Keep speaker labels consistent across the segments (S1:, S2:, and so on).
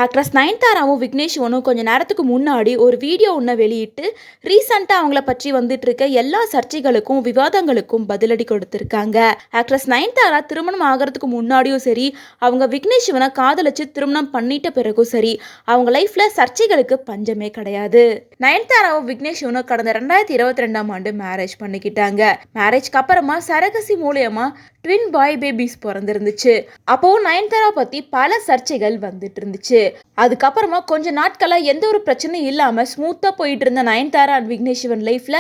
S1: Actress நயன்தாராவும் விக்னேஷ்வனும் கொஞ்ச நேரத்துக்கு முன்னாடி ஒரு வீடியோ ஒன்று வெளியிட்டு ரீசெண்டாக அவங்கள பற்றி வந்துட்டு இருக்க எல்லா சர்ச்சைகளுக்கும் விவாதங்களுக்கும் பதிலடி கொடுத்துருக்காங்க. ஆக்ட்ரஸ் நயன்தாரா திருமணம் ஆகிறதுக்கு முன்னாடியும் சரி, அவங்க விக்னேஷ்வனை காதலிச்சு திருமணம் பண்ணிட்ட பிறகும் சரி, அவங்க லைஃப்ல சர்ச்சைகளுக்கு பஞ்சமே கிடையாது. நயன்தாராவும் விக்னேஷ்வனும் கடந்த 2022ஆம் ஆண்டு மேரேஜ் பண்ணிக்கிட்டாங்க. மேரேஜ்க்கு அப்புறமா சரகசி மூலியமா ட்வின் பாய் பேபிஸ் பிறந்திருந்துச்சு. அப்போ நயன்தாரா பத்தி பல சர்ச்சைகள் வந்துட்டு இருந்துச்சு. அதுக்கப்புறமா கொஞ்ச நாட்களா எந்த ஒரு பிரச்சனையும் இல்லாம ஸ்மூத்தா போயிட்டு இருந்த நயன்தாரா அண்ட் விக்னேஷ்வன் லைஃப்ல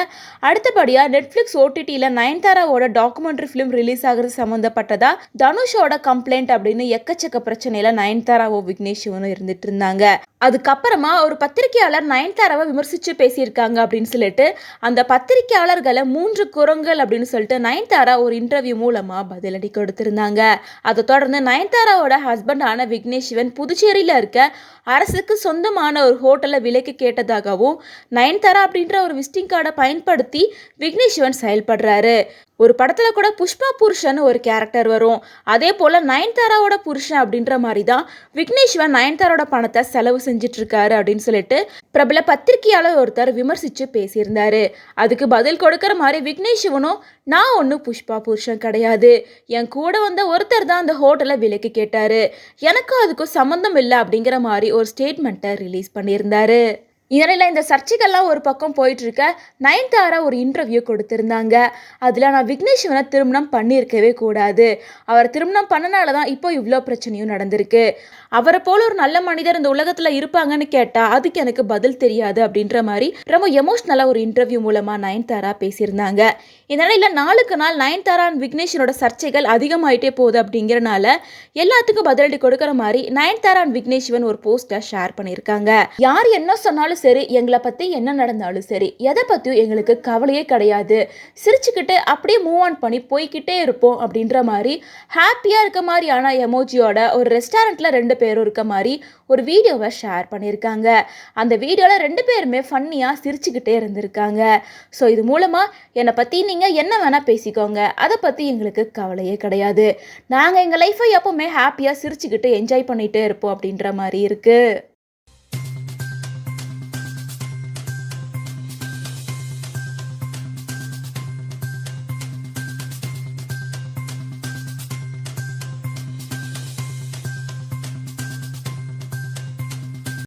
S1: அடுத்தபடியா நெட்ஃபிளிக்ஸ் ஓடிடியில் நயன்தாராவோட டாக்குமெண்ட்ரி ஃபிலிம் ரிலீஸ் ஆகிறது சம்மந்தப்பட்டதா தனுஷோட கம்ப்ளைண்ட் அப்படின்னு எக்கச்சக்க பிரச்சனையில நயன்தாராவோ விக்னேஷ்வனும் இருந்துட்டு இருந்தாங்க. அதுக்கப்புறமா ஒரு பத்திரிகையாளர் நயன்தாராவை விமர்சிச்சு பேசியிருக்காங்க அப்படின்னு சொல்லிட்டு அந்த பத்திரிகையாளர்களை 3 குரங்கள் அப்படின்னு சொல்லிட்டு நயன்தாரா ஒரு இன்டர்வியூ மூலமா பதிலடி கொடுத்திருந்தாங்க. அதை தொடர்ந்து நயன்தாராவோட ஹஸ்பண்ட் ஆன விக்னேஷ்வன் புதுச்சேரியில இருக்க அரசுக்கு சொந்தமான ஒரு ஹோட்டலை விலைக்கு கேட்டதாகவும் நயன்தாரா அப்படின்ற ஒரு விசிட்டிங் கார்டை பயன்படுத்தி விக்னேஷ்வன் செயல்படுறாரு. ஒரு படத்துல கூட புஷ்பா புருஷன் ஒரு கேரக்டர் வரும். அதே போல நயன்தாராவோட புருஷன் அப்படின்ற மாதிரி தான் விக்னேஷ்வன் நயன்தாரோட பணத்தை செலவு செஞ்சுட்டு இருக்காரு அப்படின்னு சொல்லிட்டு பிரபல பத்திரிகையாளர் ஒருத்தர் விமர்சிச்சு பேசியிருந்தாரு. அதுக்கு பதில் கொடுக்கிற மாதிரி விக்னேஷ்வனும், நான் ஒன்றும் புஷ்பா புருஷன் கிடையாது, என் கூட வந்த ஒருத்தர் தான் அந்த ஹோட்டலை விலைக்கு கேட்டாரு, எனக்கும் அதுக்கும் சம்மந்தம் இல்லை அப்படிங்கிற மாதிரி ஒரு ஸ்டேட்மெண்ட்டை ரிலீஸ் பண்ணியிருந்தாரு. இதனால் இந்த சர்ச்சைகள்லாம் ஒரு பக்கம் போயிட்டு இருக்க நயன்தாரா ஒரு இன்டர்வியூ கொடுத்துருந்தாங்க. அதில் நான் விக்னேஷ்வனை திருமணம் பண்ணியிருக்கவே கூடாது, அவர் திருமணம் பண்ணனால தான் இப்போ இவ்வளோ பிரச்சனையும் நடந்திருக்கு, அவரை போல ஒரு நல்ல மனிதர் இந்த உலகத்தில் இருப்பாங்கன்னு கேட்டால் அதுக்கு எனக்கு பதில் தெரியாது அப்படின்ற மாதிரி ரொம்ப எமோஷ்னலாக ஒரு இன்டர்வியூ மூலமாக நயன்தாரா பேசியிருந்தாங்க. இதனால் நாளுக்கு நாள் நயன்தாரா அண்ட் விக்னேஷனோட சர்ச்சைகள் அதிகமாயிட்டே போகுது அப்படிங்கிறனால எல்லாத்துக்கும் பதிலடி கொடுக்குற மாதிரி நயன்தாரா அண்ட் விக்னேஷ்வன் ஒரு போஸ்ட்டை ஷேர் பண்ணியிருக்காங்க. யார் என்ன சொன்னாலும் சரி, எங்களை பற்றி என்ன நடந்தாலும் சரி, எதை பற்றியும் எங்களுக்கு கவலையே கிடையாது, சிரிச்சுக்கிட்டு அப்படியே மூவ் ஆன் பண்ணி போய்கிட்டே இருப்போம் அப்படின்ற மாதிரி ஹாப்பியாக இருக்க மாதிரியான எமோஜியோட ஒரு ரெஸ்டாரண்ட்டில் 2 பேரும் இருக்க மாதிரி ஒரு வீடியோவை ஷேர் பண்ணியிருக்காங்க. அந்த வீடியோவில் 2 பேருமே ஃபன்னியாக சிரிச்சுக்கிட்டே இருந்திருக்காங்க. ஸோ இது மூலமாக என்னை பற்றி நீங்கள் என்ன வேணால் பேசிக்கோங்க, அதை பற்றி எங்களுக்கு கவலையே கிடையாது, நாங்கள் எங்கள் லைஃப்பை எப்போவுமே ஹாப்பியாக சிரிச்சுக்கிட்டு என்ஜாய் பண்ணிகிட்டே இருப்போம் அப்படின்ற மாதிரி இருக்குது.